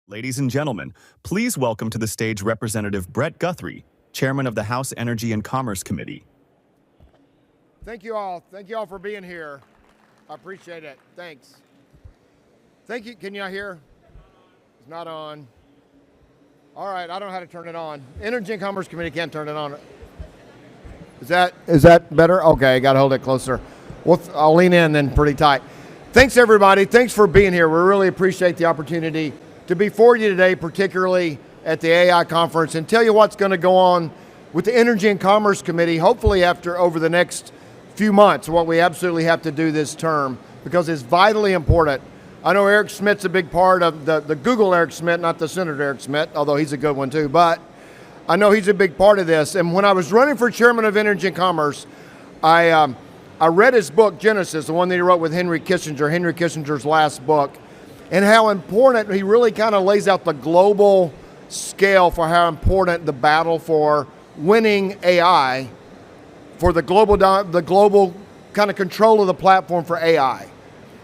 Ladies and gentlemen, please welcome to the stage Representative Brett Guthrie, Chairman of the House Energy and Commerce Committee. Thank you all. Thank you all for being here. I appreciate it. Thanks. Thank you. Can y'all hear? It's not on. All right, I don't know how to turn it on. Energy and Commerce Committee can't turn it on. Is that better? Okay, I got to hold it closer. Well, I'll lean in then pretty tight. Thanks, everybody. Thanks for being here. We really appreciate the opportunity to be for you today, particularly at the AI conference, and tell you what's going to go on with the Energy and Commerce Committee, hopefully over the next few months, what we absolutely have to do this term, because it's vitally important. I know Eric Schmidt's a big part of the Google Eric Schmidt, not the Senator Eric Schmidt, although he's a good one too, but I know he's a big part of this. And when I was running for Chairman of Energy and Commerce, I read his book, Genesis, the one that he wrote with Henry Kissinger's last book, and how important he really kind of lays out the global scale for how important the battle for winning AI, for the global kind of control of the platform for AI.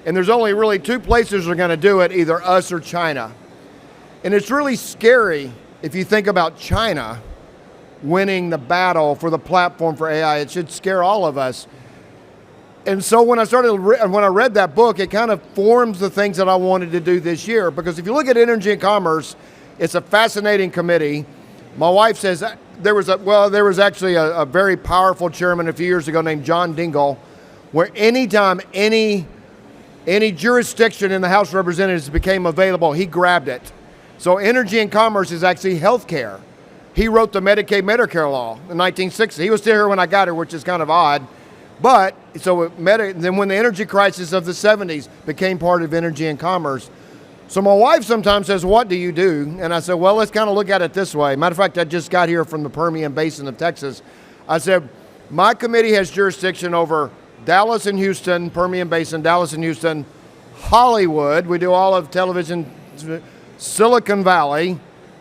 And there's only really two places that are going to do it, either us or China. And it's really scary if you think about China winning the battle for the platform for AI. It should scare all of us. And so when I read that book, it kind of forms the things that I wanted to do this year. Because if you look at Energy and Commerce, it's a fascinating committee. My wife says there was actually a very powerful chairman a few years ago named John Dingell, where anytime any jurisdiction in the House of Representatives became available, he grabbed it. So Energy and Commerce is actually healthcare. He wrote the Medicare law in 1960. He was still here when I got here, which is kind of odd. But, then when the energy crisis of the 70s became part of Energy and Commerce. So my wife sometimes says, what do you do? And I said, well, let's kind of look at it this way. Matter of fact, I just got here from the Permian Basin of Texas. I said, my committee has jurisdiction over Dallas and Houston, Permian Basin, Dallas and Houston, Hollywood, we do all of television, Silicon Valley,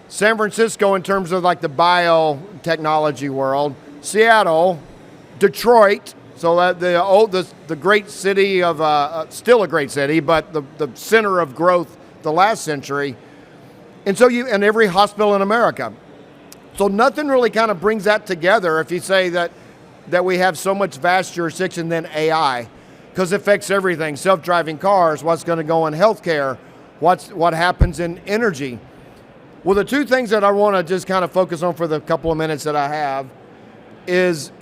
San Francisco in terms of like the biotechnology world, Seattle, Detroit, so that the great city of, still a great city, but the center of growth the last century. And so and every hospital in America. So nothing really kind of brings that together if you say that we have so much vast jurisdiction than AI, because it affects everything. Self-driving cars, what's going to go in healthcare, what happens in energy. Well, the two things that I want to just kind of focus on for the couple of minutes that I have is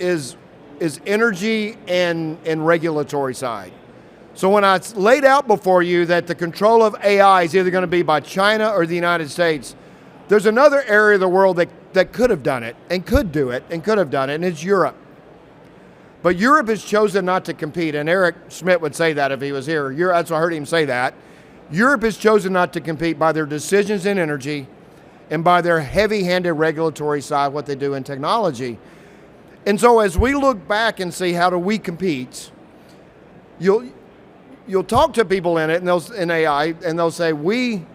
energy and regulatory side. So when I laid out before you that the control of AI is either going to be by China or the United States, there's another area of the world that could have done it and could do it and could have done it, and it's Europe. But Europe has chosen not to compete, and Eric Schmidt would say that if he was here. That's what I heard him say that. Europe has chosen not to compete by their decisions in energy and by their heavy-handed regulatory side, what they do in technology. And so as we look back and see how do we compete, you'll talk to people in it, and in AI, and they'll say, we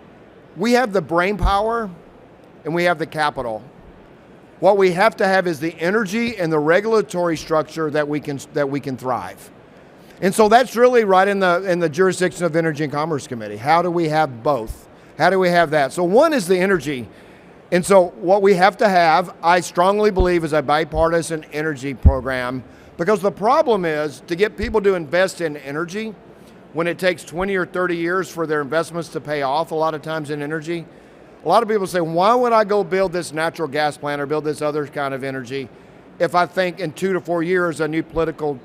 have the brain power and we have the capital. What we have to have is the energy and the regulatory structure that we can thrive. And so that's really right in the jurisdiction of Energy and Commerce Committee. How do we have both? How do we have that? So one is the energy. And so what we have to have, I strongly believe, is a bipartisan energy program, because the problem is to get people to invest in energy when it takes 20 or 30 years for their investments to pay off a lot of times in energy. A lot of people say, why would I go build this natural gas plant or build this other kind of energy if I think in 2 to 4 years a new political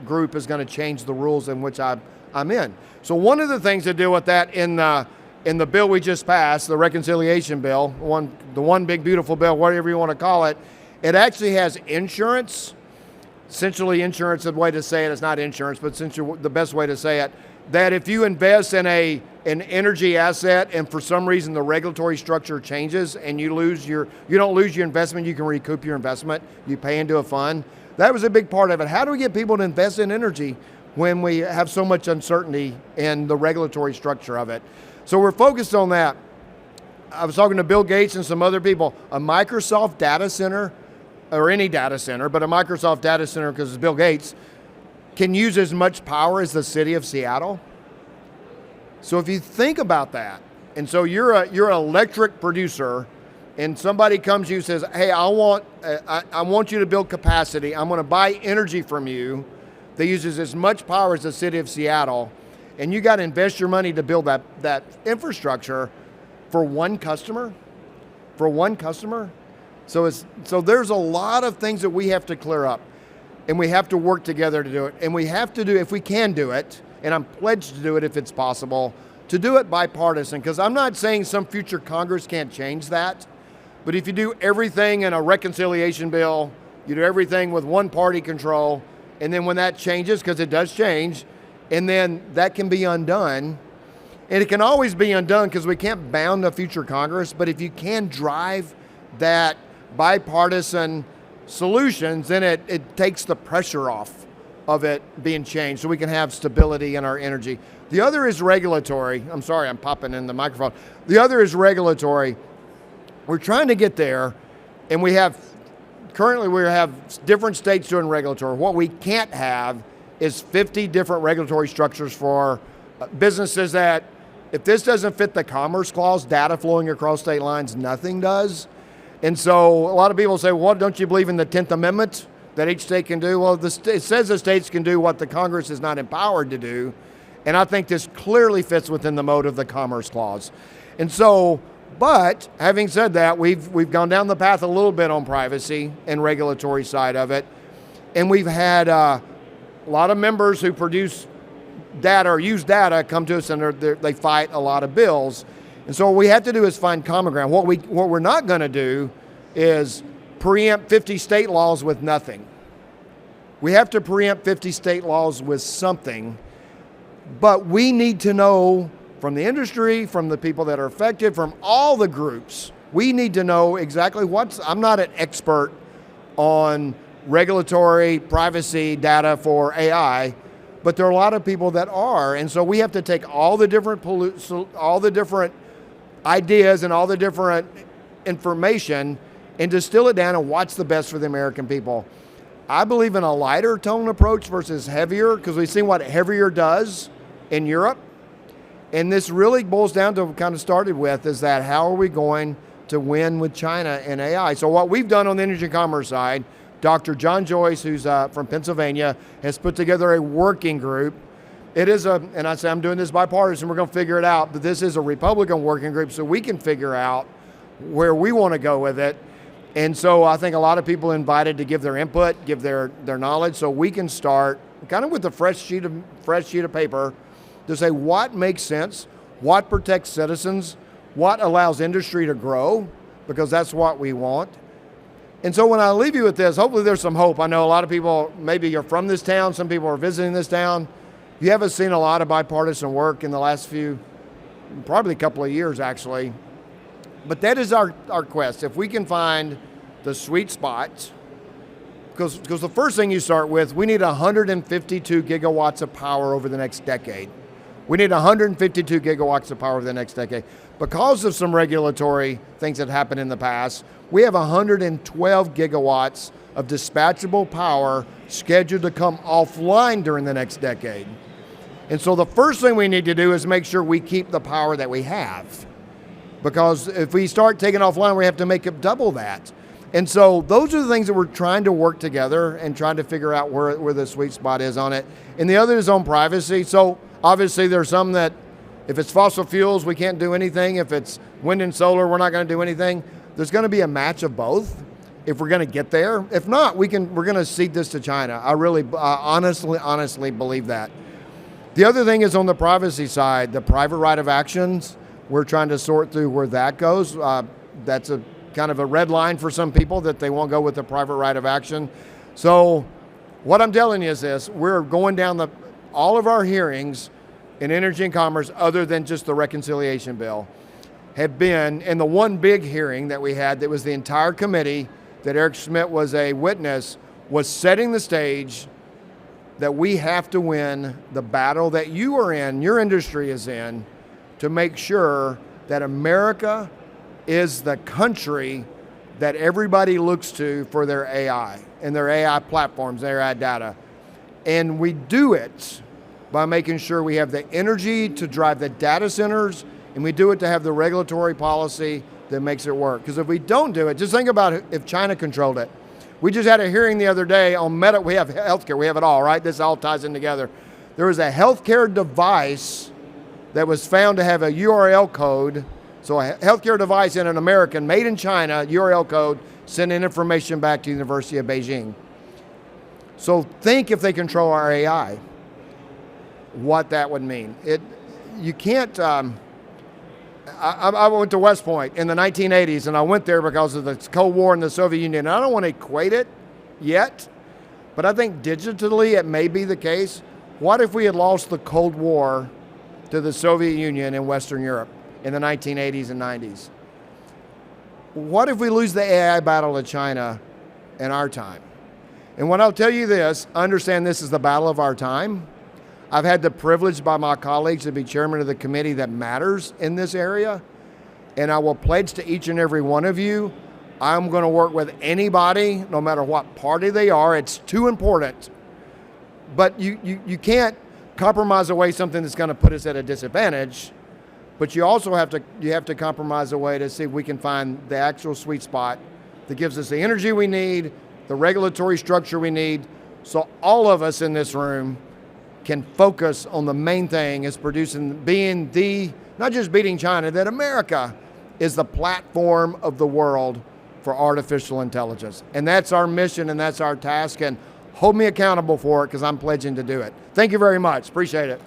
group is going to change the rules in which I'm in? So one of the things to deal with that in the bill we just passed, the reconciliation bill, the one big beautiful bill, whatever you want to call it, it actually has insurance. Essentially insurance, the way to say it is not insurance, but essentially the best way to say it, that if you invest in an energy asset and for some reason the regulatory structure changes and you don't lose your investment, you can recoup your investment, you pay into a fund. That was a big part of it. How do we get people to invest in energy when we have so much uncertainty in the regulatory structure of it? So we're focused on that. I was talking to Bill Gates and some other people. A Microsoft data center, or any data center, but a Microsoft data center, because it's Bill Gates, can use as much power as the city of Seattle. So if you think about that, And so you're an electric producer, and somebody comes to you and says, hey, I want you to build capacity. I'm going to buy energy from you that uses as much power as the city of Seattle, and you got to invest your money to build that infrastructure for one customer. So there's a lot of things that we have to clear up, and we have to work together to do it. And we have to do, if we can do it, and I'm pledged to do it if it's possible, to do it bipartisan, because I'm not saying some future Congress can't change that, but if you do everything in a reconciliation bill, you do everything with one party control, and then when that changes, because it does change, and then that can be undone, and it can always be undone because we can't bound a future Congress, but if you can drive that bipartisan solutions, then it takes the pressure off of it being changed so we can have stability in our energy. The other is regulatory. I'm sorry, I'm popping in the microphone. The other is regulatory. We're trying to get there, and currently we have different states doing regulatory. What we can't have is 50 different regulatory structures for businesses that, if this doesn't fit the Commerce Clause, data flowing across state lines, nothing does. And so a lot of people say, well, don't you believe in the 10th Amendment that each state can do? Well, it says the states can do what the Congress is not empowered to do. And I think this clearly fits within the mode of the Commerce Clause. And so, but having said that, we've gone down the path a little bit on privacy and regulatory side of it. And we've had a lot of members who produce data or use data come to us, and they fight a lot of bills. And so what we have to do is find common ground. What we're not going to do is preempt 50 state laws with nothing. We have to preempt 50 state laws with something, but we need to know from the industry, from the people that are affected, from all the groups, we need to know exactly I'm not an expert on regulatory privacy data for AI, but there are a lot of people that are, and so we have to take all the different ideas and all the different information and distill it down and what's the best for the American people. I believe in a lighter tone approach versus heavier, because we've seen what heavier does in Europe. And this really boils down to what kind of started with is that how are we going to win with China and AI? So what we've done on the energy and commerce side, Dr. John Joyce, who's from Pennsylvania, has put together a working group. It is and I say I'm doing this bipartisan, we're going to figure it out, but this is a Republican working group so we can figure out where we want to go with it. And so I think a lot of people invited to give their input, give their knowledge, so we can start kind of with a fresh sheet of paper to say what makes sense, what protects citizens, what allows industry to grow, because that's what we want. And so when I leave you with this, hopefully there's some hope. I know a lot of people, maybe you're from this town, some people are visiting this town. You haven't seen a lot of bipartisan work in the last probably a couple of years actually. But that is our quest. If we can find the sweet spots, because the first thing you start with, we need 152 gigawatts of power over the next decade. We need 152 gigawatts of power over the next decade. Because of some regulatory things that happened in the past, we have 112 gigawatts of dispatchable power scheduled to come offline during the next decade. And so the first thing we need to do is make sure we keep the power that we have. Because if we start taking offline, we have to make it double that. And so those are the things that we're trying to work together and trying to figure out where the sweet spot is on it. And the other is on privacy. So obviously there's some that if it's fossil fuels, we can't do anything. If it's wind and solar, we're not going to do anything. There's going to be a match of both if we're going to get there. If not, we're going to cede this to China. I really honestly believe that. The other thing is on the privacy side, the private right of actions. We're trying to sort through where that goes. That's a kind of a red line for some people that they won't go with the private right of action. So what I'm telling you is this, we're going down all of our hearings in energy and commerce, other than just the reconciliation bill, have been, and the one big hearing that we had that was the entire committee that Eric Schmidt was a witness, was setting the stage that we have to win the battle that you are in, your industry is in, to make sure that America is the country that everybody looks to for their AI and their AI platforms, their AI data. And we do it by making sure we have the energy to drive the data centers And we do it to have the regulatory policy that makes it work. Because if we don't do it, just think about it if China controlled it. We just had a hearing the other day on we have healthcare, we have it all, right? This all ties in together. There was a healthcare device that was found to have a URL code. So a healthcare device in an American, made in China, URL code, sending information back to the University of Beijing. So think if they control our AI, what that would mean. You can't, I went to West Point in the 1980s, and I went there because of the Cold War and the Soviet Union. And I don't want to equate it yet, but I think digitally it may be the case. What if we had lost the Cold War to the Soviet Union and Western Europe in the 1980s and 90s? What if we lose the AI battle to China in our time? And when I'll tell you this, understand this is the battle of our time. I've had the privilege by my colleagues to be chairman of the committee that matters in this area. And I will pledge to each and every one of you, I'm going to work with anybody, no matter what party they are. It's too important. But you can't compromise away something that's going to put us at a disadvantage. But you also have to compromise away to see if we can find the actual sweet spot that gives us the energy we need, the regulatory structure we need, so all of us in this room can focus on the main thing is not just beating China, that America is the platform of the world for artificial intelligence. And that's our mission and that's our task, and hold me accountable for it because I'm pledging to do it. Thank you very much, appreciate it.